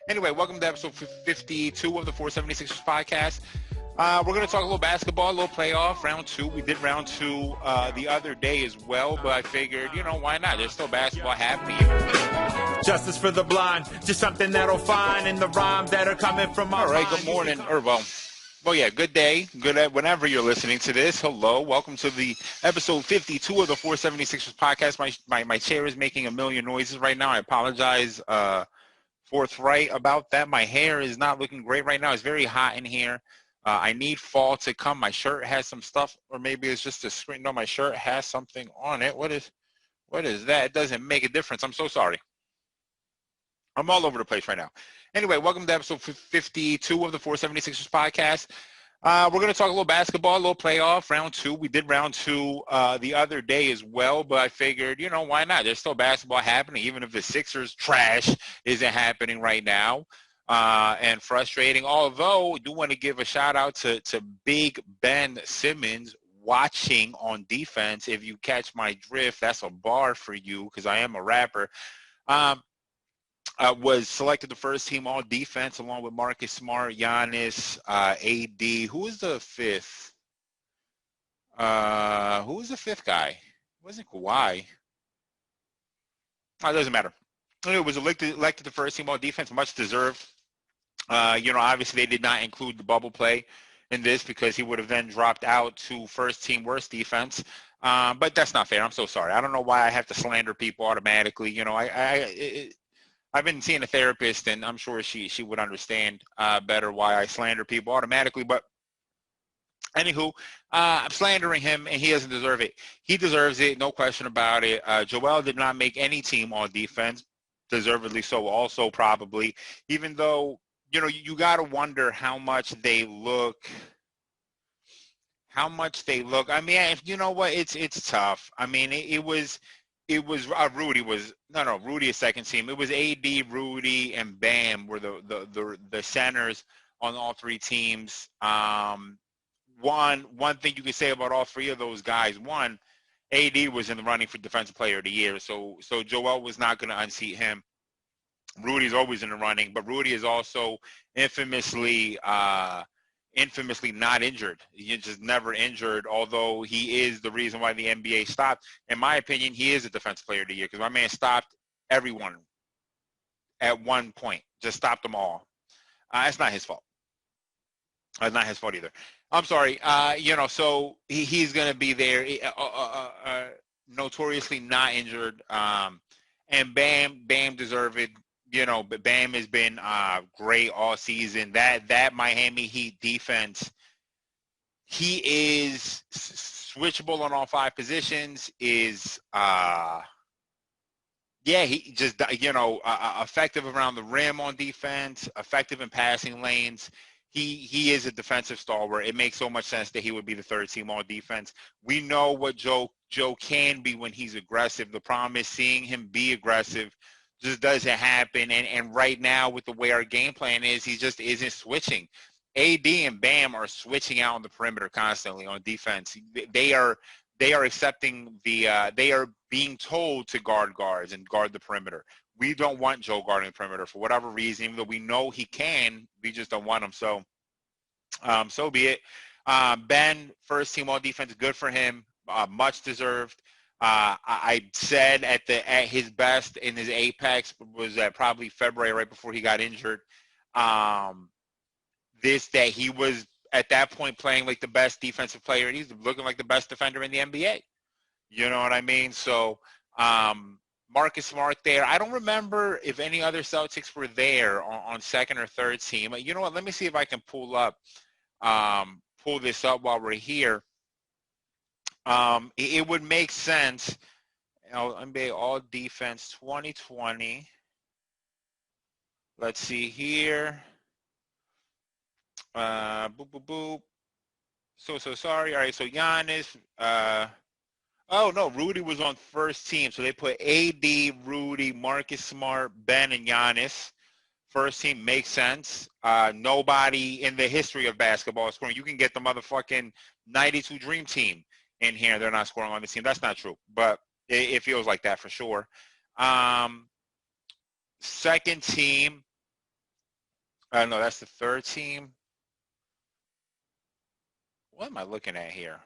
Anyway, welcome to episode 52 of the 476ers podcast. We're going to talk a little basketball, a little playoff, round two. We did round two the other day as well, but I figured, why not? There's still basketball happening. Justice for the blind, just something that'll find in the rhymes that are coming from my All right, mind. good morning, good day, whenever you're listening to this. Hello, welcome to the episode 52 of the 476ers podcast. My chair is making a million noises right now. I apologize forthright about that. My hair is not looking great right now. It's very hot in here. I need fall to come. My shirt has some stuff, or maybe it's just a screen. No, my shirt has something on it. What is that? It doesn't make a difference. I'm so sorry. I'm all over the place right now. Anyway, welcome to episode 52 of the 476ers podcast. We're going to talk a little basketball, a little playoff, round two. We did round two the other day as well, but I figured, why not? There's still basketball happening, even if the Sixers trash isn't happening right now. And frustrating, although I do want to give a shout out to Big Ben Simmons watching on defense. If you catch my drift, that's a bar for you because I am a rapper. Was selected the first team all defense along with Marcus Smart, Giannis, AD. Who was the fifth? Who was the fifth guy? It wasn't Kawhi. Oh, it doesn't matter. It was elected the first team all defense, much deserved. Obviously they did not include the bubble play in this because he would have then dropped out to first team worst defense. But that's not fair. I'm so sorry. I don't know why I have to slander people automatically. I've been seeing a therapist, and I'm sure she would understand better why I slander people automatically. But anywho, I'm slandering him, and he doesn't deserve it. He deserves it, no question about it. Joel did not make any team on defense, deservedly so also probably, even though, you got to wonder how much they look. I mean, you know what, it's tough. I mean, Rudy is second team. It was AD, Rudy, and Bam were the centers on all three teams. One thing you could say about all three of those guys, one, AD was in the running for Defensive Player of the Year, so Joel was not going to unseat him. Rudy's always in the running, but Rudy is also infamously not injured. He's just never injured, although he is the reason why the NBA stopped. In my opinion, he is a Defensive Player of the Year because my man stopped everyone at one point, just stopped them all. It's not his fault. It's not his fault either. I'm sorry. So he's going to be there, notoriously not injured. And Bam deserved it. But Bam has been great all season. That Miami Heat defense, he is switchable on all five positions. He just effective around the rim on defense, effective in passing lanes. He is a defensive stalwart. It makes so much sense that he would be the third team on defense. We know what Joe can be when he's aggressive. The problem is seeing him be aggressive just doesn't happen. And right now, with the way our game plan is, he just isn't switching. AD and Bam are switching out on the perimeter constantly on defense. They are accepting they are being told to guard guards and guard the perimeter. We don't want Joe guarding the perimeter for whatever reason, even though we know he can. We just don't want him. So be it. Ben, first team all defense, good for him. Much deserved. I said at his best in his apex was at probably February, right before he got injured. That he was at that point playing like the best defensive player. He's looking like the best defender in the NBA. You know what I mean? So Marcus Smart there. I don't remember if any other Celtics were there on second or third team. You know what? Let me see if I can pull this up while we're here. It would make sense. NBA All Defense 2020. Let's see here. Boop, boop, boop. So sorry. All right, so Giannis. Oh, no, Rudy was on first team. So they put AD, Rudy, Marcus Smart, Ben, and Giannis. First team makes sense. Nobody in the history of basketball is scoring. You can get the motherfucking 92 Dream Team in here. They're not scoring on the team. That's not true, but it feels like that for sure. Second team, No, that's the third team. What am I looking at here?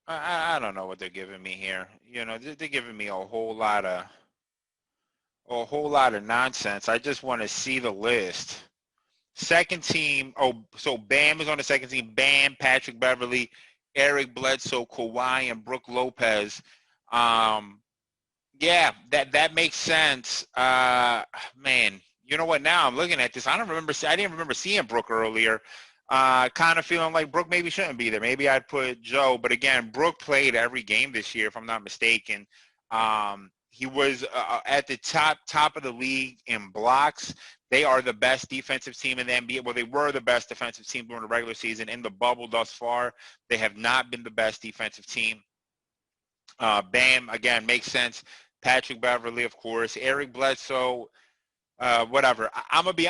I don't know what they're giving me here. You know, they're giving me a whole lot of nonsense. I just want to see the list. Second team. Oh, so Bam is on the second team. Bam, Patrick Beverly, Eric Bledsoe, Kawhi, and Brook Lopez. Yeah, that makes sense. Man, you know what? Now I'm looking at this. I didn't remember seeing Brook earlier. Kind of feeling like Brook maybe shouldn't be there. Maybe I'd put Joe, but again, Brook played every game this year, if I'm not mistaken. He was at the top of the league in blocks. They are the best defensive team in the NBA. Well, they were the best defensive team during the regular season. In the bubble thus far, they have not been the best defensive team. Bam, again, makes sense. Patrick Beverly, of course. Eric Bledsoe, whatever. I'm going to be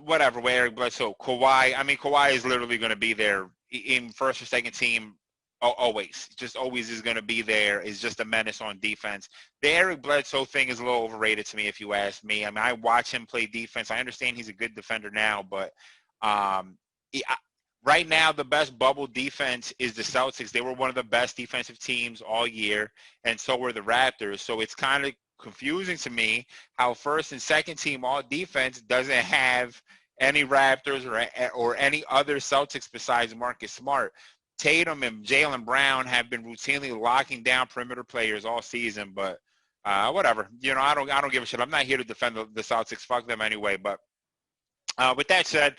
whatever with Eric Bledsoe. Kawhi, I mean, Kawhi is literally going to be there in first or second team always. Just always is going to be there. Is just a menace on defense. The Eric Bledsoe thing is a little overrated to me, if you ask me. I mean, I watch him play defense. I understand he's a good defender now, but right now, the best bubble defense is the Celtics. They were one of the best defensive teams all year, and so were the Raptors. So it's kind of confusing to me how first and second team all defense doesn't have any Raptors or any other Celtics besides Marcus Smart. Tatum and Jaylen Brown have been routinely locking down perimeter players all season, but whatever. You know, I don't give a shit. I'm not here to defend the Celtics. Fuck them anyway. But with that said,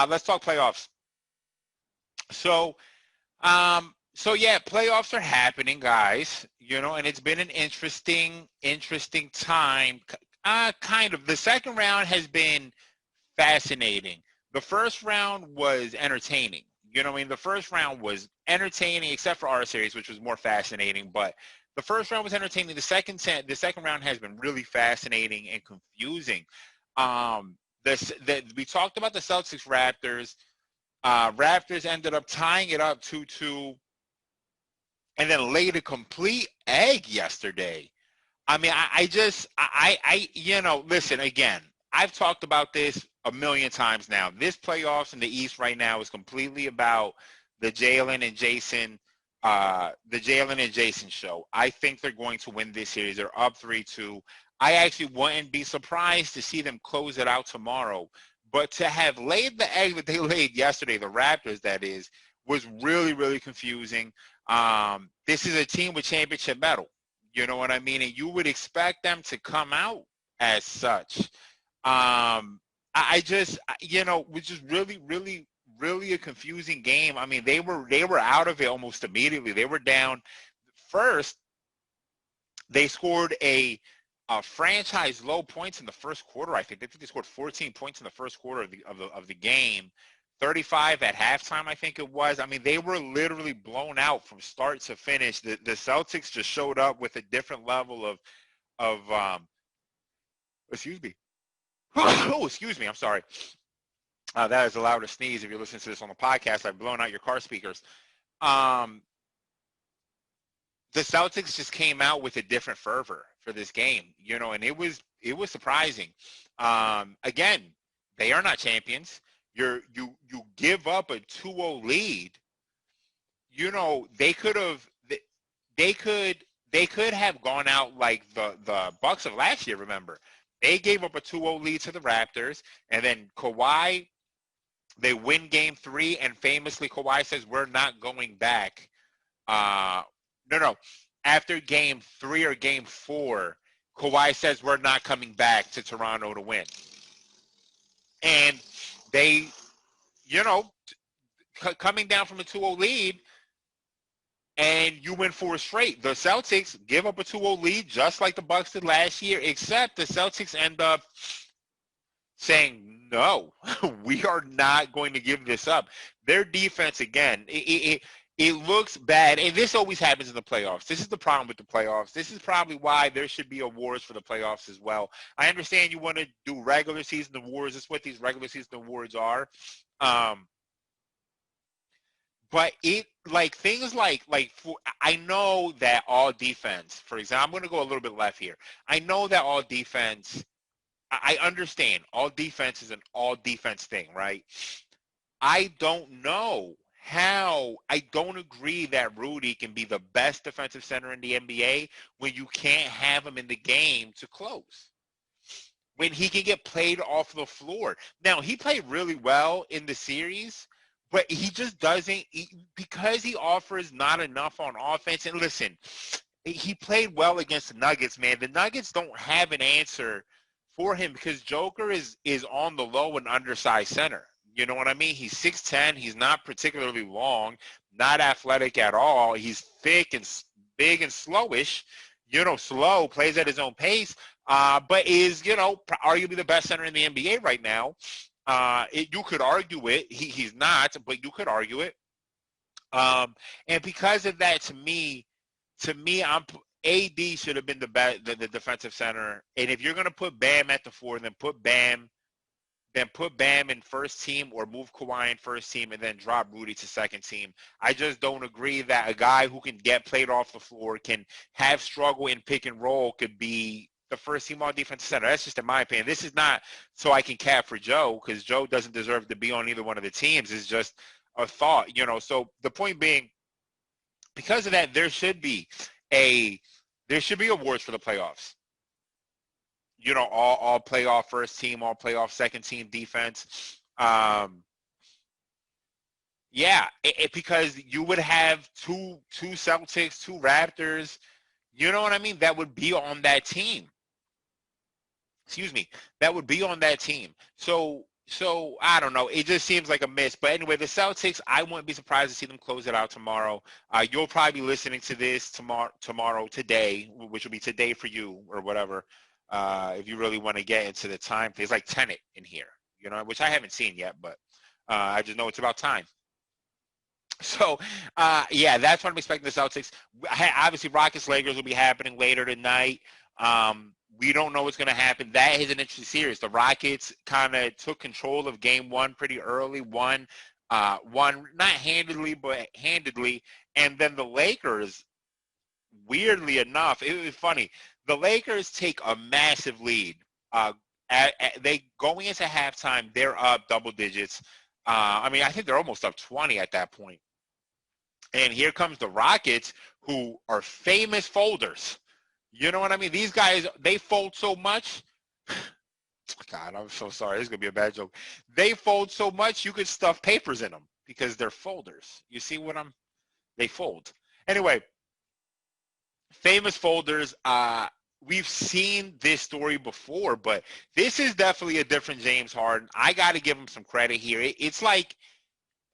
let's talk playoffs. So, yeah, playoffs are happening, guys. You know, and it's been an interesting time. Kind of. The second round has been fascinating. The first round was entertaining. You know what I mean? The first round was entertaining, except for our series, which was more fascinating. But the first round was entertaining. The second round has been really fascinating and confusing. We talked about the Celtics Raptors. Raptors ended up tying it up 2-2 and then laid a complete egg yesterday. I mean, you know, listen, again, I've talked about this a million times now. This playoffs in the East right now is completely about the Jaylen and Jason show. I think they're going to win this series. They're up 3-2. I actually wouldn't be surprised to see them close it out tomorrow. But to have laid the egg that they laid yesterday, the Raptors, that is, was really, really confusing. This is a team with championship mettle. You know what I mean? And you would expect them to come out as such. I just, you know, was just really, really, really a confusing game. I mean, they were out of it almost immediately. They were down first. They scored a franchise low points in the first quarter. I think they scored 14 points in the first quarter of the game, 35 at halftime. I think it was. I mean, they were literally blown out from start to finish. The Celtics just showed up with a different level of excuse me. Oh, excuse me. I'm sorry. That is a louder sneeze. If you're listening to this on the podcast, I've blown out your car speakers. The Celtics just came out with a different fervor for this game, you know, and it was surprising. Again, they are not champions. You give up a 2-0 lead. You know, they could have gone out like the Bucks of last year. Remember, they gave up a 2-0 lead to the Raptors, and then Kawhi, they win Game 3, and famously Kawhi says, "We're not going back." No. After Game 3 or Game 4, Kawhi says, "We're not coming back to Toronto to win." And they, you know, coming down from a 2-0 lead, and you win 4 straight. The Celtics give up a 2-0 lead just like the Bucks did last year, except the Celtics end up saying, "No, we are not going to give this up." Their defense, again, it looks bad, and this always happens in the playoffs. This is the problem with the playoffs. This is probably why there should be awards for the playoffs as well. I understand you want to do regular season awards. That's what these regular season awards are. But I know that all defense, for example, I'm going to go a little bit left here. I know that all defense I understand all defense is an all defense thing, right? I don't know how. I don't agree that Rudy can be the best defensive center in the NBA when you can't have him in the game to close. When he can get played off the floor. Now, he played really well in the series, but he just doesn't, because he offers not enough on offense. And listen, he played well against the Nuggets, man. The Nuggets don't have an answer for him because Joker is on the low and undersized center. You know what I mean? He's 6'10". He's not particularly long, not athletic at all. He's thick and big and slowish. Slow, plays at his own pace, but is, arguably the best center in the NBA right now. You could argue it. He's not, but you could argue it. And because of that, to me, AD should have been the defensive center. And if you're going to put Bam at the 4, then put Bam in first team, or move Kawhi in first team and then drop Rudy to second team. I just don't agree that a guy who can get played off the floor, can have struggle in pick and roll, could be the first team all defensive center. That's just in my opinion. This is not so I can cap for Joe, because Joe doesn't deserve to be on either one of the teams. It's just a thought, So the point being, because of that, there should be awards for the playoffs. All playoff first team, all playoff second team defense. Because you would have two Celtics, two Raptors, you know what I mean, that would be on that team. Excuse me, that would be on that team. So I don't know. It just seems like a miss. But anyway, the Celtics, I wouldn't be surprised to see them close it out tomorrow. You'll probably be listening to this today, which will be today for you or whatever. If you really want to get into the time, there's like Tenet in here, which I haven't seen yet, but I just know it's about time. So, that's what I'm expecting the Celtics. Obviously, Rockets-Lakers will be happening later tonight. We don't know what's going to happen. That is an interesting series. The Rockets kind of took control of Game 1 pretty early, won not handedly, but handedly. And then the Lakers, weirdly enough, it was funny. The Lakers take a massive lead. They going into halftime, they're up double digits. I think they're almost up 20 at that point. And here comes the Rockets, who are famous folders. You know what I mean? These guys, they fold so much. God, I'm so sorry. This is going to be a bad joke. They fold so much, you could stuff papers in them because they're folders. You see what they fold. Anyway, famous folders. We've seen this story before, but this is definitely a different James Harden. I got to give him some credit here. It's like,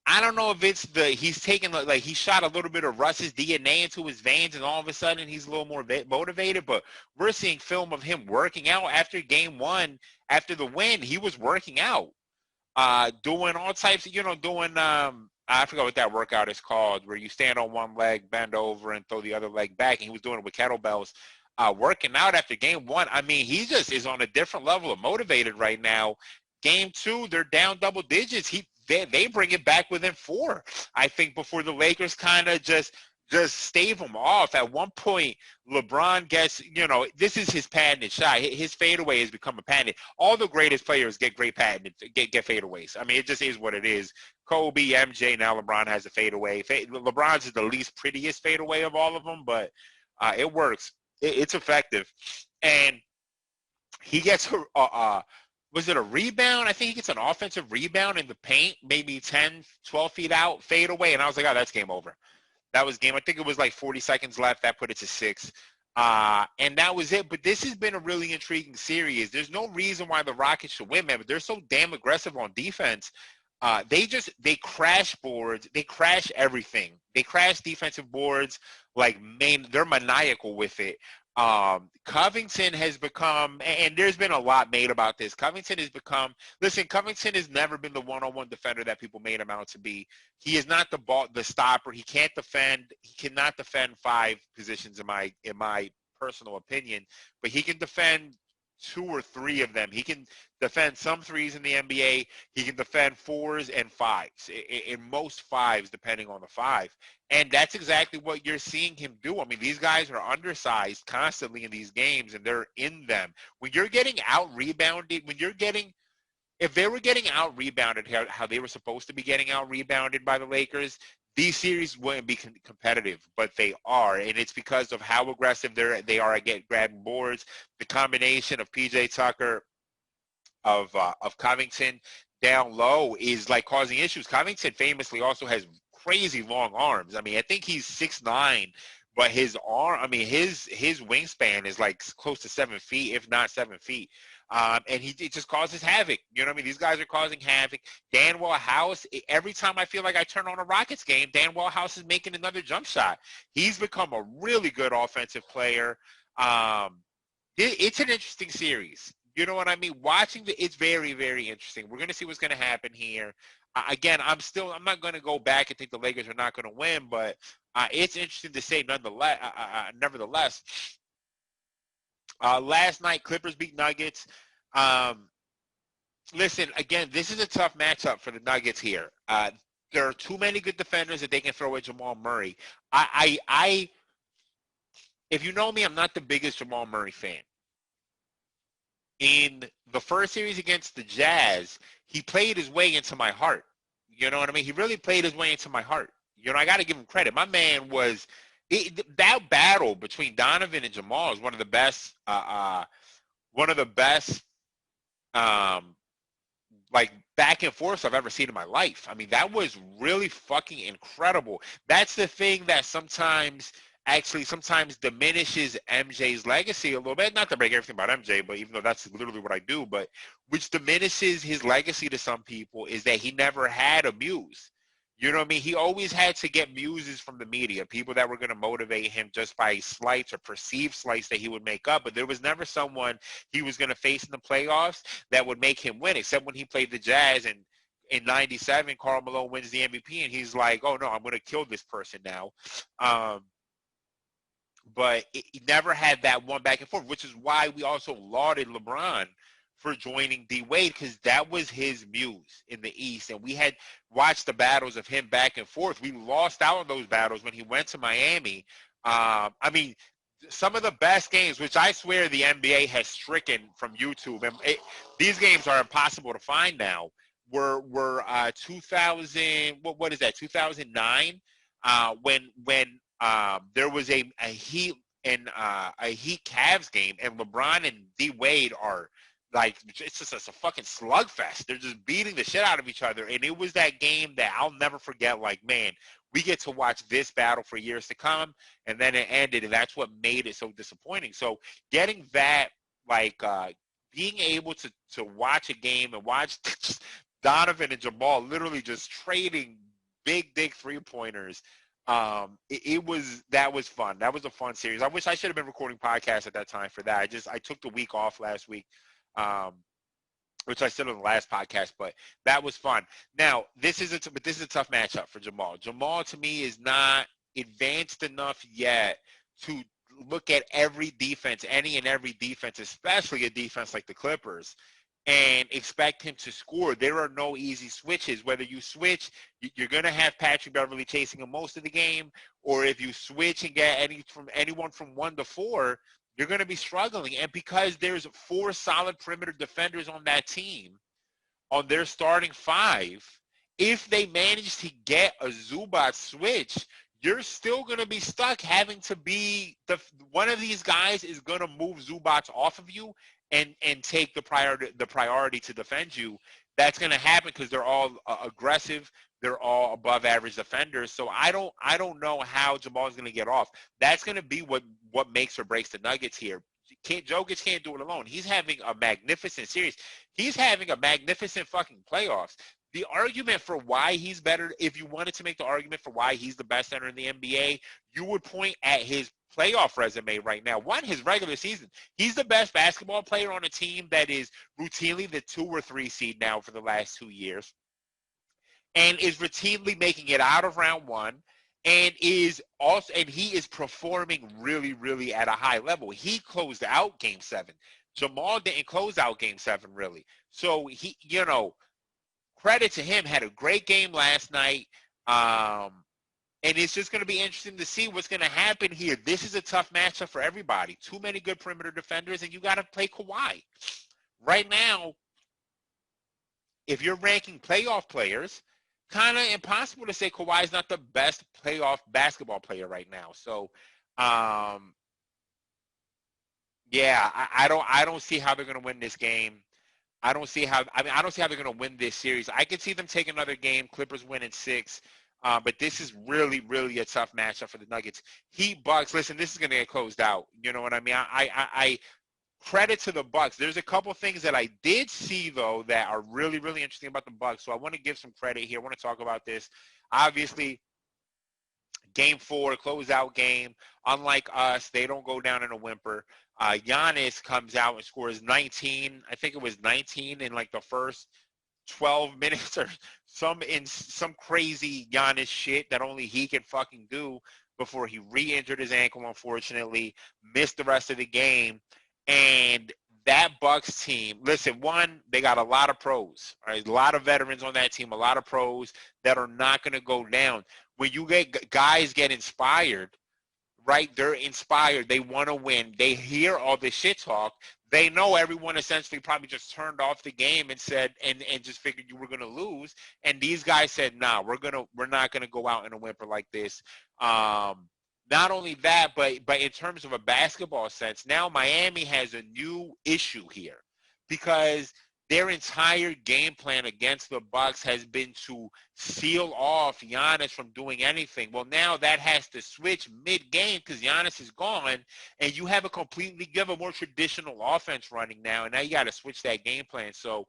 I don't know if it's he's taken, like he shot a little bit of Russ's DNA into his veins and all of a sudden he's a little more motivated, but we're seeing film of him working out after Game 1, after the win. He was working out, doing all types of, doing, I forgot what that workout is called, where you stand on one leg, bend over, and throw the other leg back, and he was doing it with kettlebells, working out after Game 1. He just is on a different level of motivated right now. Game 2, they're down double digits. They bring it back within 4, I think, before the Lakers kind of just stave them off. At one point, LeBron gets, this is his patented shot. His fadeaway has become a patent. All the greatest players get great patented, get fadeaways. It just is what it is. Kobe, MJ, now LeBron has a fadeaway. LeBron's is the least prettiest fadeaway of all of them, but it works. It's effective. And he gets was it a rebound? I think he gets an offensive rebound in the paint, maybe 10, 12 feet out, fade away. And I was like, oh, that's game over. That was game. I think it was like 40 seconds left. That put it to 6. And that was it. But this has been a really intriguing series. There's no reason why the Rockets should win, man. But they're so damn aggressive on defense. They crash boards. They crash everything. They crash defensive boards. They're maniacal with it. Covington has become, and there's been a lot made about this. Covington has never been the one-on-one defender that people made him out to be. He is not the stopper. He can't defend. He cannot defend 5 positions in my personal opinion, but he can defend 2 or 3 of them. He can defend some threes in the NBA. He can defend 4s and 5s, in most 5s, depending on the 5. And that's exactly what you're seeing him do. I mean, these guys are undersized constantly in these games, and they're in them. When you're getting out-rebounded, if they were getting out-rebounded how they were supposed to be getting out-rebounded by the Lakers, these series wouldn't be competitive, but they are, and it's because of how aggressive they are at grabbing boards. The combination of P.J. Tucker, of Covington down low is like causing issues. Covington famously also has crazy long arms. I mean, I think he's 6'9", but his wingspan is like close to 7 feet, if not 7 feet. And it just causes havoc. You know what I mean? These guys are causing havoc. Danuel House, every time I feel like I turn on a Rockets game, Danuel House is making another jump shot. He's become a really good offensive player. It's an interesting series. You know what I mean? It's very, very interesting. We're going to see what's going to happen here. Again, I'm not going to go back and think the Lakers are not going to win, but it's interesting to say nevertheless. Last night, Clippers beat Nuggets. Listen, again, this is a tough matchup for the Nuggets here. There are too many good defenders that they can throw at Jamal Murray. If you know me, I'm not the biggest Jamal Murray fan. In the first series against the Jazz, he played his way into my heart. You know what I mean? He really played his way into my heart. You know, I got to give him credit. My man was that battle between Donovan and Jamal is one of the best. Like back and forth I've ever seen in my life. I mean, that was really fucking incredible. That's the thing that sometimes diminishes MJ's legacy a little bit. Not to break everything about MJ, but even though that's literally what I do, but which diminishes his legacy to some people is that he never had a muse. You know what I mean? He always had to get muses from the media, people that were going to motivate him just by slights or perceived slights that he would make up. But there was never someone he was going to face in the playoffs that would make him win, except when he played the Jazz and in 97, Karl Malone wins the MVP, and he's like, oh, no, I'm going to kill this person now. But he never had that one back and forth, which is why we also lauded LeBron for joining D-Wade, because that was his muse in the East. And we had watched the battles of him back and forth. We lost out on those battles when he went to Miami. I mean, some of the best games, which I swear the NBA has stricken from YouTube, and these games are impossible to find now, were 2000, what is that, 2009, when there was a Heat and a Heat Cavs game, and LeBron and D-Wade are like, it's just a fucking slugfest. They're just beating the shit out of each other. And it was that game that I'll never forget. Like, man, we get to watch this battle for years to come. And then it ended, and that's what made it so disappointing. So getting that, like, being able to watch a game and watch Donovan and Jamal literally just trading big three-pointers, that was fun. That was a fun series. I wish I should have been recording podcasts at that time for that. I took the week off last week, which I said on the last podcast, but that was fun. Now, this is a tough matchup for Jamal. Jamal, to me, is not advanced enough yet to look at every defense, any and every defense, especially a defense like the Clippers, and expect him to score. There are no easy switches. Whether you switch, you're going to have Patrick Beverley chasing him most of the game, or if you switch and get anyone from 1 to 4, you're going to be struggling. And because there's 4 solid perimeter defenders on that team, on their starting 5, if they manage to get a Zubac switch, you're still going to be stuck having to be one of these guys is going to move Zubac off of you and take the priority to defend you. That's going to happen because they're all aggressive. They're all above average defenders. So I don't know how Jamal's going to get off. That's going to be what makes or breaks the Nuggets here. Jokic can't do it alone. He's having a magnificent series. He's having a magnificent fucking playoffs. The argument for why he's better, if you wanted to make the argument for why he's the best center in the NBA, you would point at his playoff resume right now. One, his regular season. He's the best basketball player on a team that is routinely the 2 or 3 seed now for the last 2 years, and is routinely making it out of round 1, and he is performing really, really at a high level. He closed out Game 7. Jamal didn't close out Game 7 really. So he, credit to him, had a great game last night. And it's just going to be interesting to see what's going to happen here. This is a tough matchup for everybody. Too many good perimeter defenders, and you got to play Kawhi. Right now, if you're ranking playoff players, kind of impossible to say Kawhi is not the best playoff basketball player right now. So, yeah, I don't see how they're going to win this game. I don't see how they're going to win this series. I could see them take another game. Clippers win in 6. But this is really, really a tough matchup for the Nuggets. Heat, Bucks. Listen, this is going to get closed out. You know what I mean? I credit to the Bucks. There's a couple things that I did see though that are really, really interesting about the Bucks. So I want to give some credit here. I want to talk about this. Obviously, Game 4, closeout game. Unlike us, they don't go down in a whimper. Giannis comes out and scores 19. I think it was 19 in like the first 12 minutes or some crazy Giannis shit that only he can fucking do before he re-injured his ankle, unfortunately, missed the rest of the game. And that Bucks team, listen, one, they got a lot of pros, right? A lot of veterans on that team, a lot of pros that are not going to go down. When you get guys get inspired, right? They're inspired. They want to win. They hear all this shit talk. They know everyone essentially probably just turned off the game and said and just figured you were going to lose. And these guys said, nah, we're not going to go out in a whimper like this. Not only that, but in terms of a basketball sense, now Miami has a new issue here because their entire game plan against the Bucks has been to seal off Giannis from doing anything. Well, now that has to switch mid-game because Giannis is gone, and you have a more traditional offense running now, and now you got to switch that game plan. So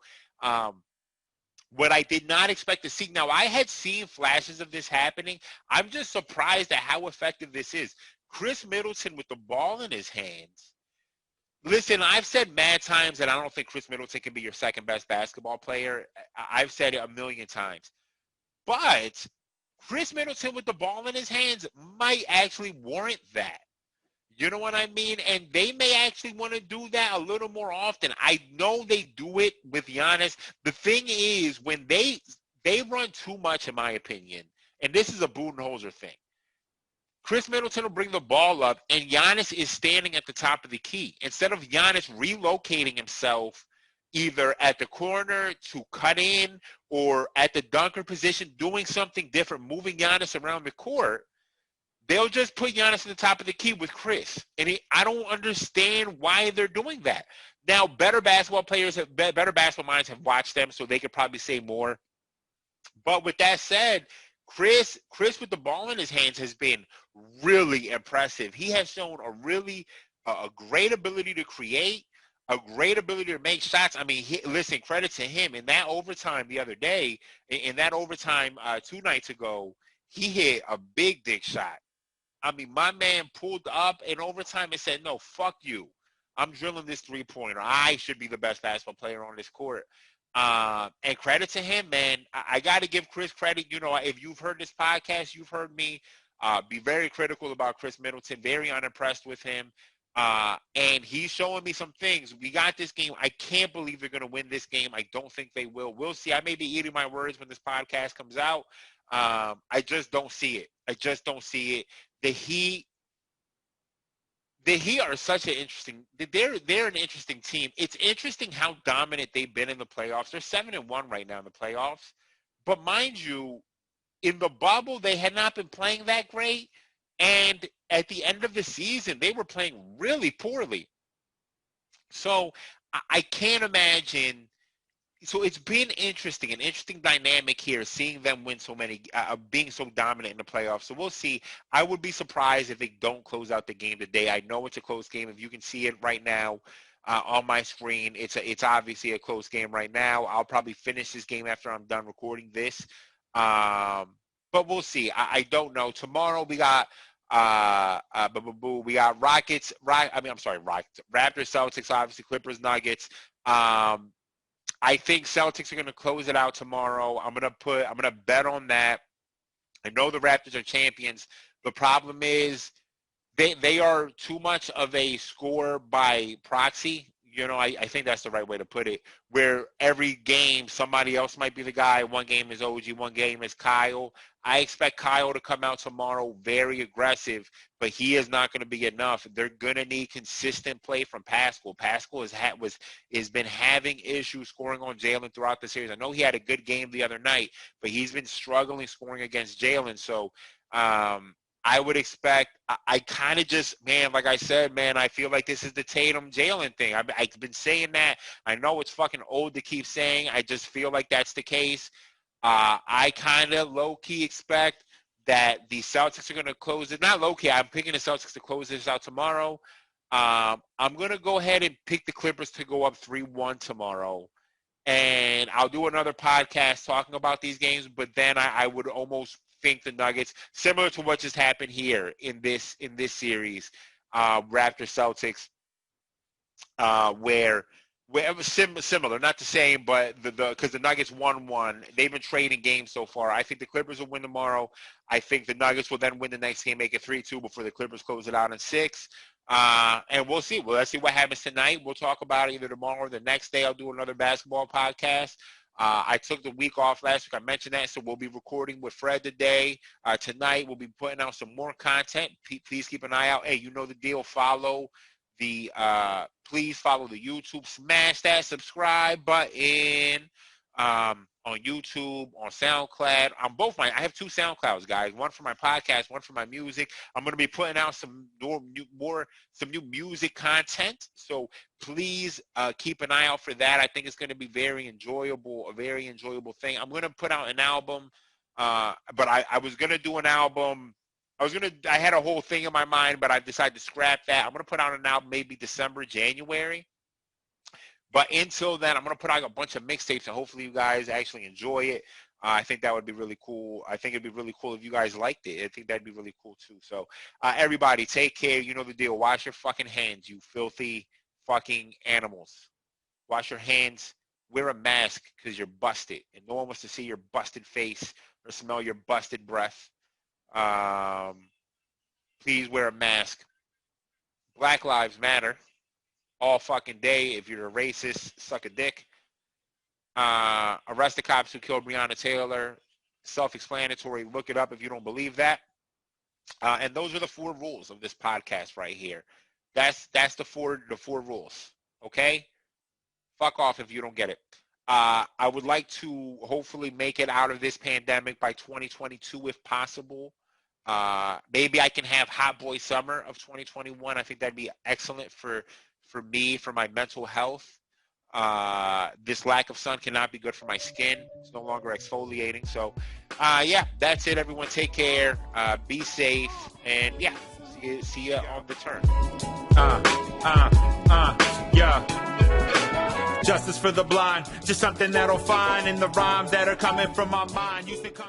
what I did not expect to see, now I had seen flashes of this happening. I'm just surprised at how effective this is. Chris Middleton with the ball in his hands. Listen, I've said mad times that I don't think Chris Middleton can be your second best basketball player. I've said it a million times. But Chris Middleton with the ball in his hands might actually warrant that. You know what I mean? And they may actually want to do that a little more often. I know they do it with Giannis. The thing is, when they run too much, in my opinion, and this is a Budenholzer thing, Chris Middleton will bring the ball up, and Giannis is standing at the top of the key. Instead of Giannis relocating himself either at the corner to cut in or at the dunker position, doing something different, moving Giannis around the court, they'll just put Giannis at the top of the key with Chris. And I don't understand why they're doing that. Now, better basketball minds have watched them, so they could probably say more. But with that said, Chris with the ball in his hands has been really impressive. He has shown a great ability to create, a great ability to make shots. I mean, listen, credit to him. In that overtime the other day, in that overtime 2 nights ago, he hit a big dick shot. I mean, my man pulled up in overtime and said, no, fuck you. I'm drilling this three-pointer. I should be the best basketball player on this court. And credit to him, man. I got to give Chris credit. You know, if you've heard this podcast, you've heard me be very critical about Chris Middleton, very unimpressed with him. And he's showing me some things. We got this game. I can't believe they're going to win this game. I don't think they will. We'll see. I may be eating my words when this podcast comes out. I just don't see it. I just don't see it. The Heat are such an interesting. They're an interesting team. It's interesting how dominant they've been in the playoffs. They're 7-1 right now in the playoffs, but mind you, in the bubble they had not been playing that great, and at the end of the season they were playing really poorly. So I can't imagine. So it's been interesting, an interesting dynamic here, seeing them win so many, being so dominant in the playoffs. So we'll see. I would be surprised if they don't close out the game today. I know it's a close game. If you can see it right now on my screen, it's obviously a close game right now. I'll probably finish this game after I'm done recording this. But we'll see. I don't know. Tomorrow we got we got Raptors, Celtics, obviously Clippers, Nuggets. I think Celtics are going to close it out tomorrow. I'm going to bet on that. I know the Raptors are champions. The problem is they are too much of a score by proxy. I think that's the right way to put it, where every game somebody else might be the guy. One game is OG, one game is Kyle. I expect Kyle to come out tomorrow very aggressive, but he is not going to be enough. They're going to need consistent play from Pascal. Pascal has been having issues scoring on Jalen throughout the series. I know he had a good game the other night, but he's been struggling scoring against Jalen. So I would expect, I kind of just, man, like I said, man, I feel like this is the Tatum-Jalen thing. I've been saying that. I know it's fucking old to keep saying. I just feel like that's the case. I kind of low-key expect that the Celtics are going to close it. Not low-key. I'm picking the Celtics to close this out tomorrow. I'm going to go ahead and pick the Clippers to go up 3-1 tomorrow. And I'll do another podcast talking about these games, but then I would almost think the Nuggets, similar to what just happened here in this series, Raptors Celtics, where it was similar, not the same, but because the Nuggets won one, they've been trading games so far. I think the Clippers will win tomorrow. I think the Nuggets will then win the next game, make it 3-2 before the Clippers close it out in 6. And we'll see. Well, let's see what happens tonight. We'll talk about it either tomorrow or the next day. I'll do another basketball podcast. I took the week off last week. I mentioned that, so we'll be recording with Fred today. Tonight, we'll be putting out some more content. Please keep an eye out. Hey, you know the deal. Please follow the YouTube. Smash that subscribe button on YouTube, on SoundCloud. I have 2 SoundClouds, guys. One for my podcast, one for my music. I'm going to be putting out some new music content. So please keep an eye out for that. I think it's going to be a very enjoyable thing. I'm going to put out an album, but I was going to do an album. I had a whole thing in my mind, but I decided to scrap that. I'm going to put out an album maybe December, January. But until then, I'm going to put out a bunch of mixtapes, and hopefully you guys actually enjoy it. I think that would be really cool. I think it'd be really cool if you guys liked it. I think that'd be really cool, too. So, everybody, take care. You know the deal. Wash your fucking hands, you filthy fucking animals. Wash your hands. Wear a mask because you're busted, and no one wants to see your busted face or smell your busted breath. Please wear a mask. Black Lives Matter. All fucking day. If you're a racist, suck a dick. Arrest the cops who killed Breonna Taylor. Self-explanatory. Look it up if you don't believe that. And those are the 4 rules of this podcast right here. That's the four rules. Okay? Fuck off if you don't get it. I would like to hopefully make it out of this pandemic by 2022 if possible. Maybe I can have Hot Boy Summer of 2021. I think that'd be excellent for me, for my mental health. This lack of sun cannot be good for my skin. It's no longer exfoliating. So, yeah, that's it, everyone. Take care. Be safe. And, yeah, see you on the turn. Yeah. Justice for the blind. Just something that'll find in the rhymes that are coming from my mind. Used to come